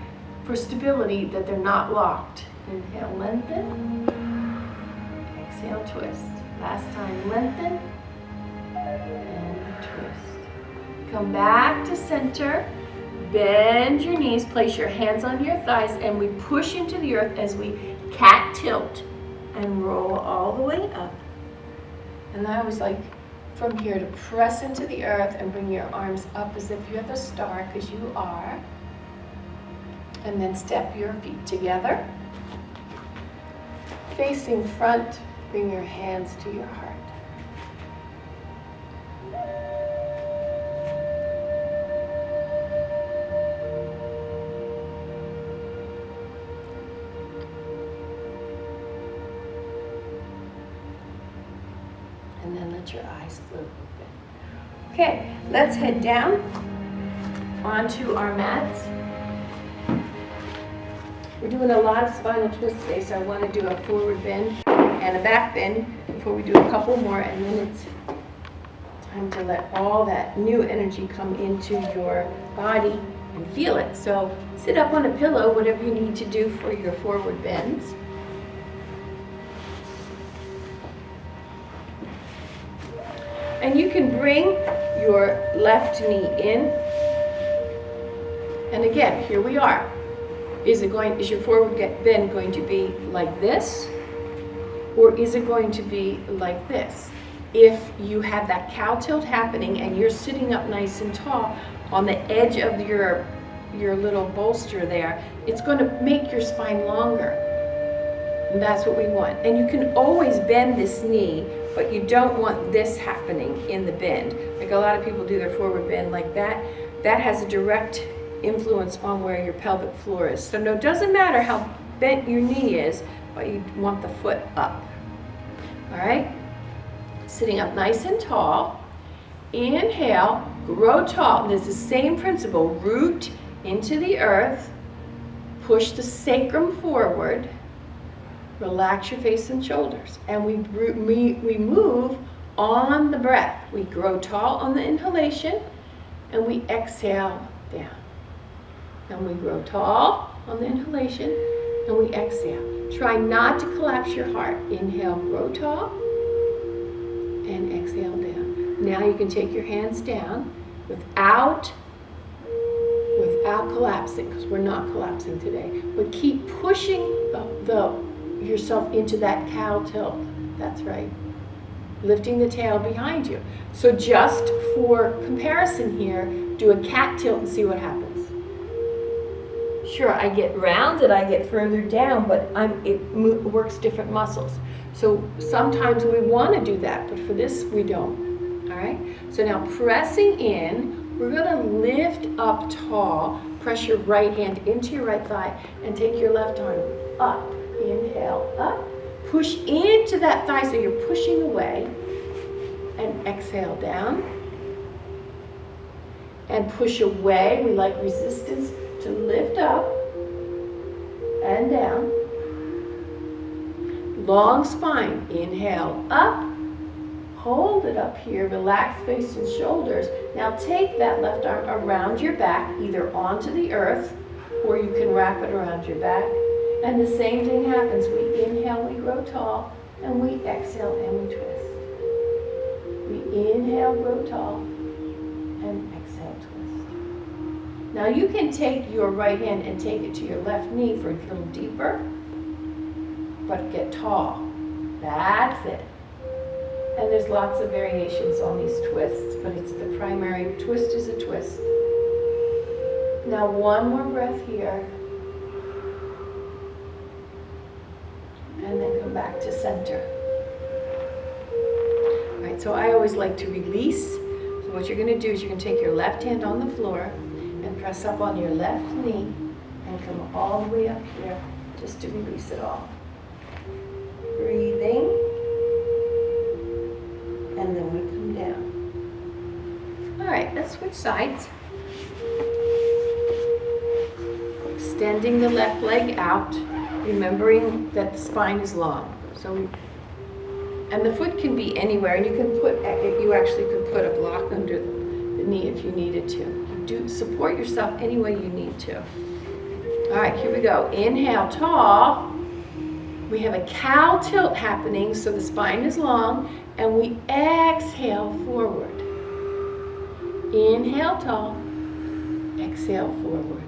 for stability that they're not locked. Inhale, lengthen. Exhale, twist. Last time, lengthen. And twist. Come back to center. Bend your knees, place your hands on your thighs, and we push into the earth as we cat tilt and roll all the way up. And I always like from here to press into the earth and bring your arms up as if you're the star, because you are. And then step your feet together. Facing front, bring your hands to your heart. And then let your eyes float open. Okay, let's head down onto our mats. We're doing a lot of spinal twists today, so I want to do a forward bend and a back bend before we do a couple more, and then it's time to let all that new energy come into your body and feel it. So sit up on a pillow, whatever you need to do for your forward bends. And you can bring your left knee in. And again, here we are. Is your forward bend going to be like this? Or is it going to be like this? If you have that cow tilt happening and you're sitting up nice and tall on the edge of your little bolster there, it's going to make your spine longer. And that's what we want. And you can always bend this knee, but you don't want this happening in the bend. Like a lot of people do their forward bend like that. That has a direct influence on where your pelvic floor is. So no, it doesn't matter how bent your knee is, but you want the foot up. All right? Sitting up nice and tall. Inhale, grow tall. And there's the same principle. Root into the earth. Push the sacrum forward. Relax your face and shoulders. And we move on the breath. We grow tall on the inhalation, and we exhale down. And we grow tall on the inhalation, and we exhale. Try not to collapse your heart. Inhale, grow tall, and exhale down. Now you can take your hands down without collapsing, because we're not collapsing today. But keep pushing yourself into that cow tilt. That's right. Lifting the tail behind you. So just for comparison here, do a cat tilt and see what happens. Sure, I get rounded, I get further down, but it works different muscles. So sometimes we want to do that, but for this we don't. All right? So now pressing in, we're going to lift up tall. Press your right hand into your right thigh and take your left arm up. Inhale, up. Push into that thigh so you're pushing away. And exhale down. And push away. We like resistance to lift up and down. Long spine. Inhale, up. Hold it up here. Relax face and shoulders. Now take that left arm around your back, either onto the earth, or you can wrap it around your back. And the same thing happens. We inhale, we grow tall, and we exhale and we twist. We inhale, grow tall, and exhale, twist. Now you can take your right hand and take it to your left knee for a little deeper, but get tall. That's it. And there's lots of variations on these twists, but it's the primary twist is a twist. Now one more breath here. And then come back to center. All right, so I always like to release. So what you're going to do is you're going to take your left hand on the floor and press up on your left knee and come all the way up here just to release it all. Breathing. And then we come down. right, let's switch sides. Extending the left leg out, remembering that the spine is long. And the foot can be anywhere, and you actually could put a block under the knee if you needed to. You do support yourself any way you need to. All right, here we go. Inhale, tall. We have a cow tilt happening, so the spine is long, and we exhale forward. Inhale, tall. Exhale, forward.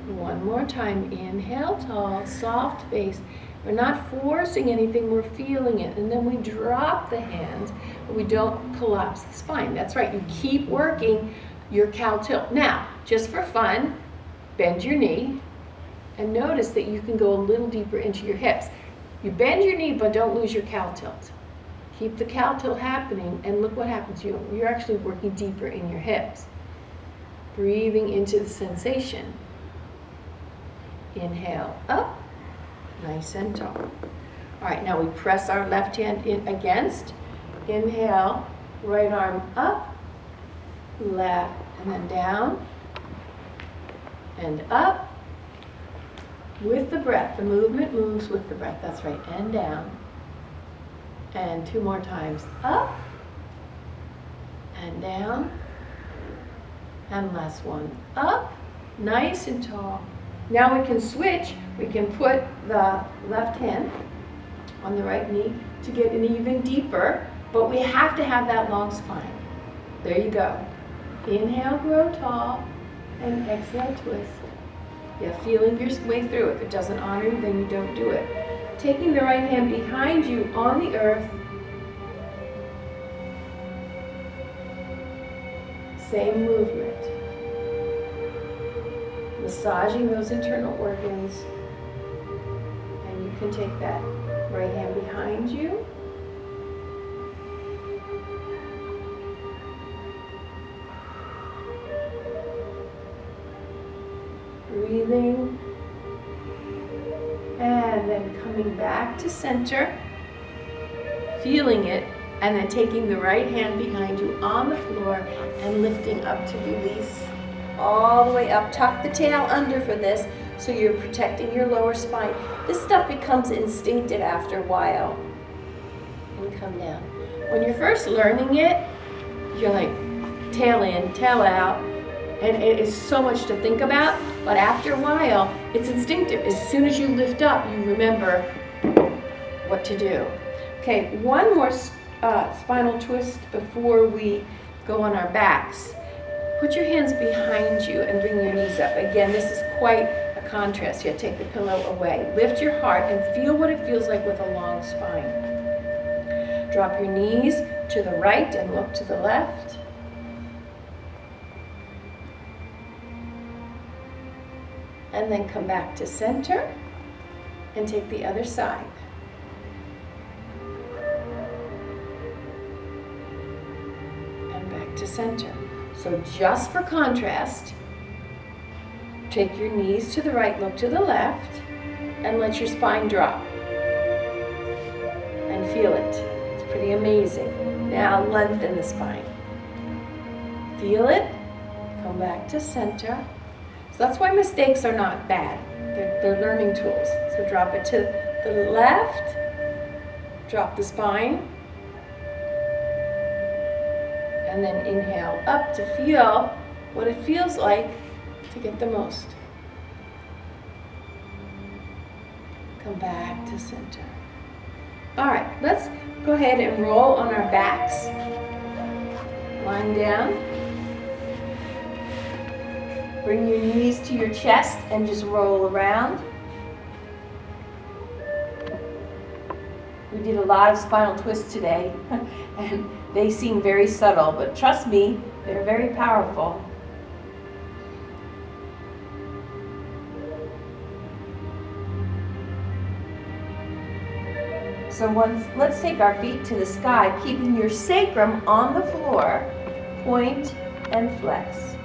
One more time. Inhale, tall, soft face. We're not forcing anything, we're feeling it. And then we drop the hands, but we don't collapse the spine. That's right, you keep working your cow tilt. Now, just for fun, bend your knee, and notice that you can go a little deeper into your hips. You bend your knee, but don't lose your cow tilt. Keep the cow tilt happening, and look what happens to you. You're actually working deeper in your hips. Breathing into the sensation. Inhale, up. Nice and tall. All right, now we press our left hand in against. Inhale, right arm up, left, and then down, and up. With the breath, the movement moves with the breath. That's right, and down. And two more times, up, and down. And last one, up, nice and tall. Now we can switch. We can put the left hand on the right knee to get an even deeper, but we have to have that long spine. There you go. Inhale, grow tall, and exhale, twist. Yeah, feeling your way through. If it doesn't honor you, then you don't do it. Taking the right hand behind you on the earth. Same movement. Massaging those internal organs, and you can take that right hand behind you. Breathing, and then coming back to center, feeling it, and then taking the right hand behind you on the floor and lifting up to release. All the way up, tuck the tail under for this, so you're protecting your lower spine. This stuff becomes instinctive after a while. And come down. When you're first learning it, you're like tail in, tail out, and it is so much to think about, but after a while, it's instinctive. As soon as you lift up, you remember what to do. Okay, one more spinal twist before we go on our backs. Put your hands behind you and bring your knees up. Again, this is quite a contrast. You take the pillow away. Lift your heart and feel what it feels like with a long spine. Drop your knees to the right and look to the left. And then come back to center and take the other side. And back to center. So just for contrast, take your knees to the right, look to the left, and let your spine drop. And feel it. It's pretty amazing. Now lengthen the spine. Feel it. Come back to center. So that's why mistakes are not bad. They're learning tools. So drop it to the left. Drop the spine. And then inhale up to feel what it feels like to get the most. Come back to center. All right, let's go ahead and roll on our backs. Lying down. Bring your knees to your chest and just roll around. We did a lot of spinal twists today, and they seem very subtle, but trust me, they're very powerful. So let's take our feet to the sky, keeping your sacrum on the floor. Point and flex.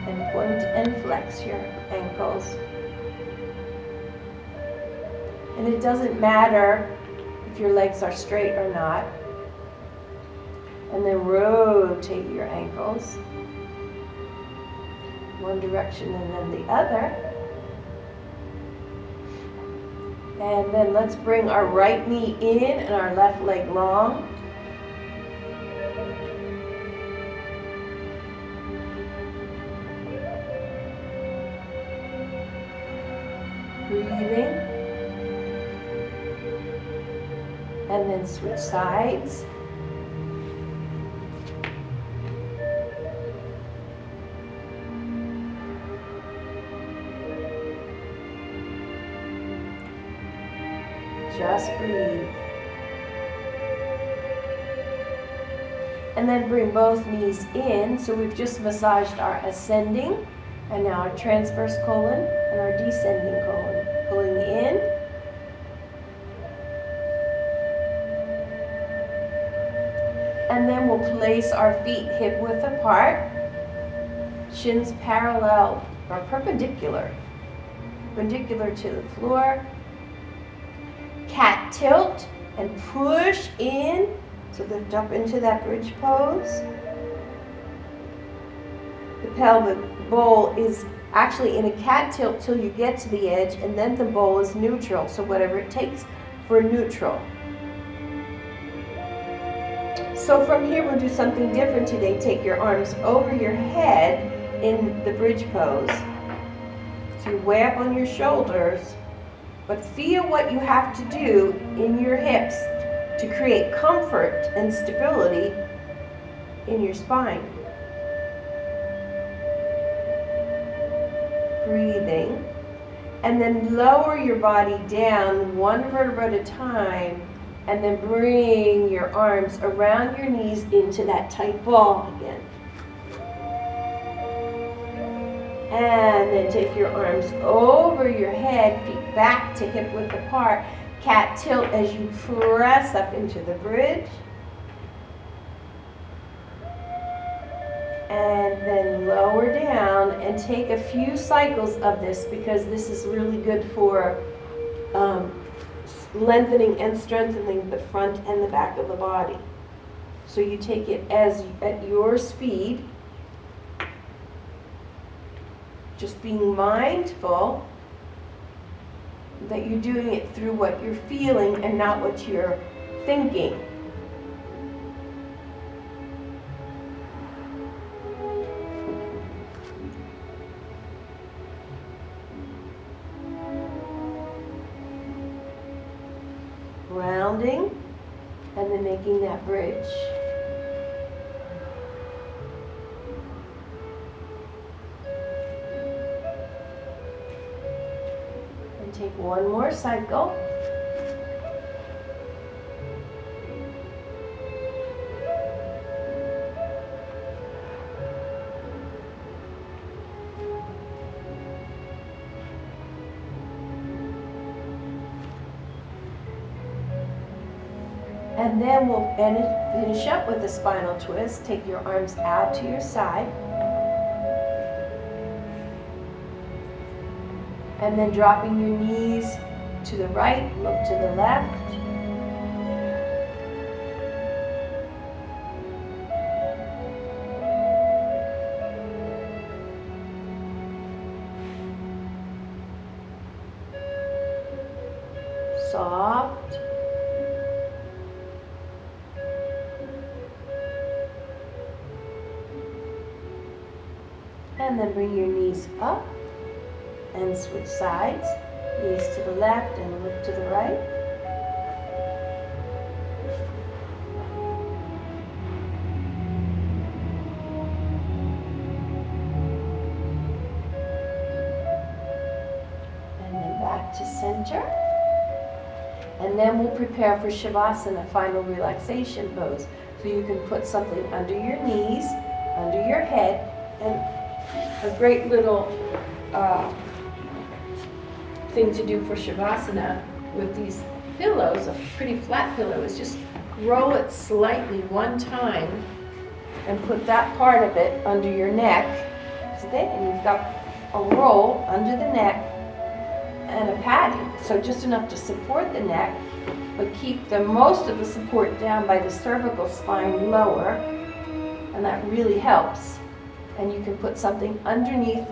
And point and flex your ankles. And it doesn't matter if your legs are straight or not. And then rotate your ankles. One direction and then the other. And then let's bring our right knee in and our left leg long. Breathing. And then switch sides. Just breathe. And then bring both knees in. So we've just massaged our ascending and now our transverse colon and our descending colon. Pulling in. And then we'll place our feet hip width apart. Shins parallel or perpendicular to the floor. Cat tilt and push in to lift up into that bridge pose. The pelvic bowl is actually in a cat tilt till you get to the edge, and then the bowl is neutral, so whatever it takes for neutral. So from here we'll do something different today. Take your arms over your head in the bridge pose. So you're way up on your shoulders. But feel what you have to do in your hips to create comfort and stability in your spine. Breathing. And then lower your body down one vertebra at a time, and then bring your arms around your knees into that tight ball again. And then take your arms over your head, feet back to hip width apart. Cat tilt as you press up into the bridge. And then lower down and take a few cycles of this, because this is really good for lengthening and strengthening the front and the back of the body. So you take it at your speed. Just being mindful that you're doing it through what you're feeling and not what you're thinking. Rounding and then making that bridge. Take one more cycle. And then we'll finish up with a spinal twist. Take your arms out to your side. And then dropping your knees to the right, look to the left. Soft. And then bring your knees up. And switch sides, knees to the left and look to the right. And then back to center. And then we'll prepare for Shavasana, final relaxation pose. So you can put something under your knees, under your head, and a great little thing to do for Shavasana with these pillows, a pretty flat pillow, is just roll it slightly one time and put that part of it under your neck. And you've got a roll under the neck and a padding. So just enough to support the neck, but keep the most of the support down by the cervical spine lower, and that really helps. And you can put something underneath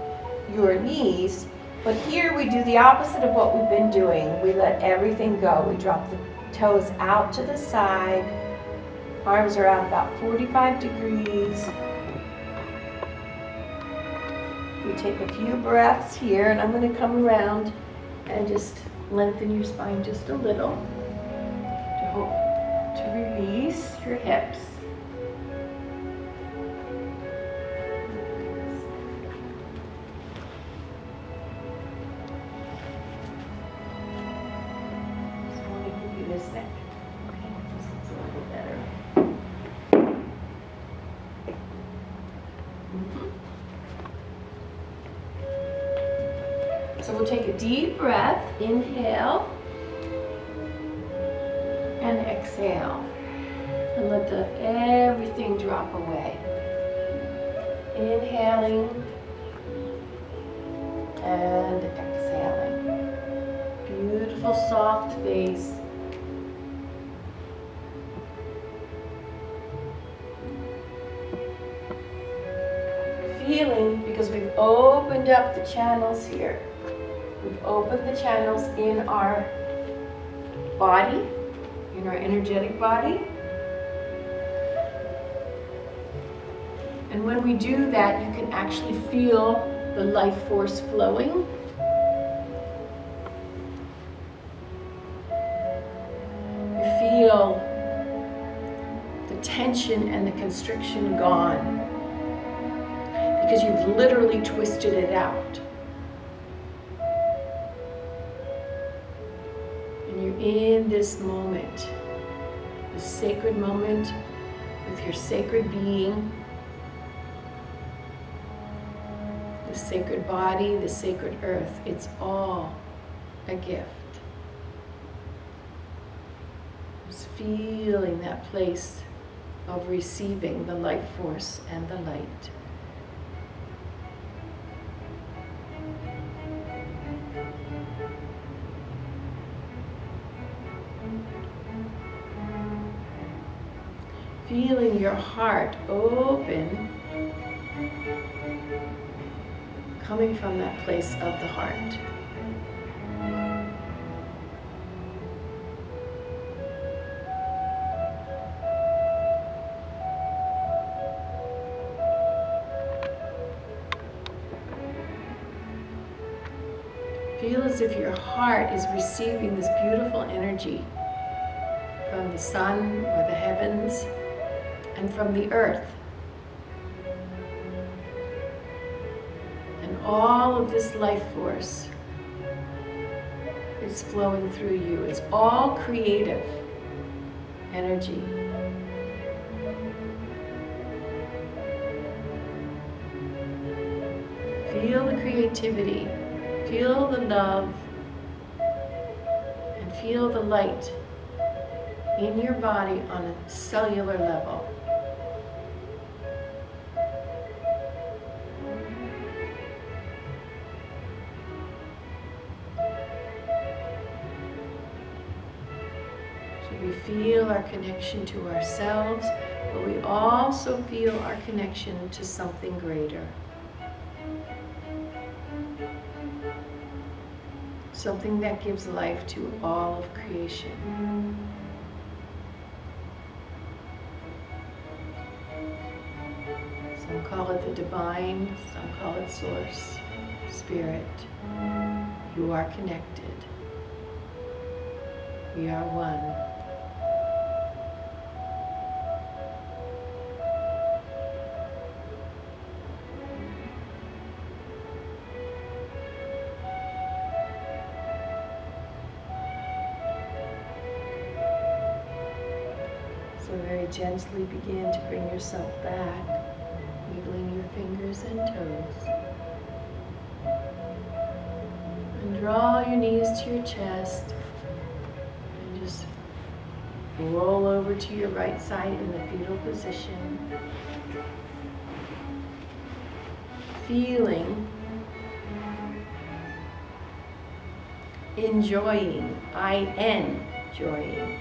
your knees, but here we do the opposite of what we've been doing. We let everything go. We drop the toes out to the side, arms are out about 45 degrees. We take a few breaths here, and I'm going to come around and just lengthen your spine just a little to release your hips. Just want to give you this neck. Okay, this looks a little better. So we'll take a deep breath, inhale, and exhale. And let everything drop away. Inhaling and exhaling. Beautiful soft face. Feeling, because we've opened up the channels here. We've opened the channels in our body, in our energetic body. And when we do that, you can actually feel the life force flowing. You feel the tension and the constriction gone, because you've literally twisted it out. And you're in this moment, this sacred moment with your sacred being, the sacred body, the sacred earth. It's all a gift. Just feeling that place of receiving the life force and the light. Feeling your heart open, coming from that place of the heart. Feel as if your heart is receiving this beautiful energy from the sun or the heavens and from the earth. And all of this life force is flowing through you. It's all creative energy. Feel the creativity, feel the love, and feel the light in your body on a cellular level. So we feel our connection to ourselves, but we also feel our connection to something greater. Something that gives life to all of creation. Some call it the divine, some call it source, spirit. You are connected. We are one. So very gently begin to bring yourself back, wiggling your fingers and toes. And draw your knees to your chest and just roll over to your right side in the fetal position. Feeling enjoying, I-N-joying.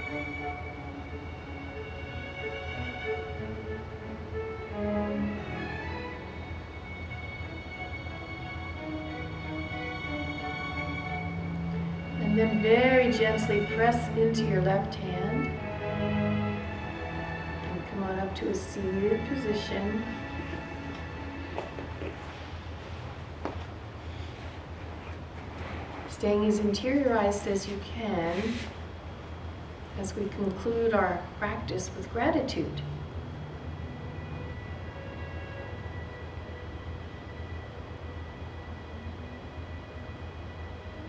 And then very gently press into your left hand and come on up to a seated position. Staying as interiorized as you can as we conclude our practice with gratitude.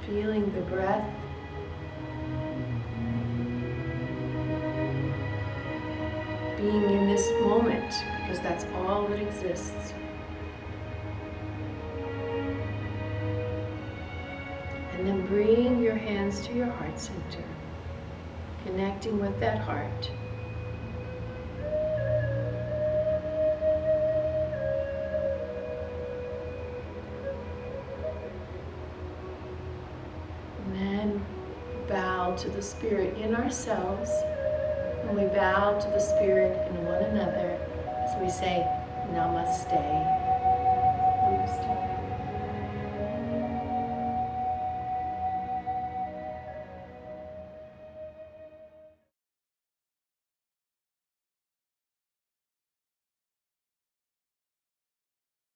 Feeling the breath. Being in this moment, because that's all that exists. And then bring your hands to your heart center, connecting with that heart. And then bow to the spirit in ourselves, and we bow to the spirit in one another as we say Namaste.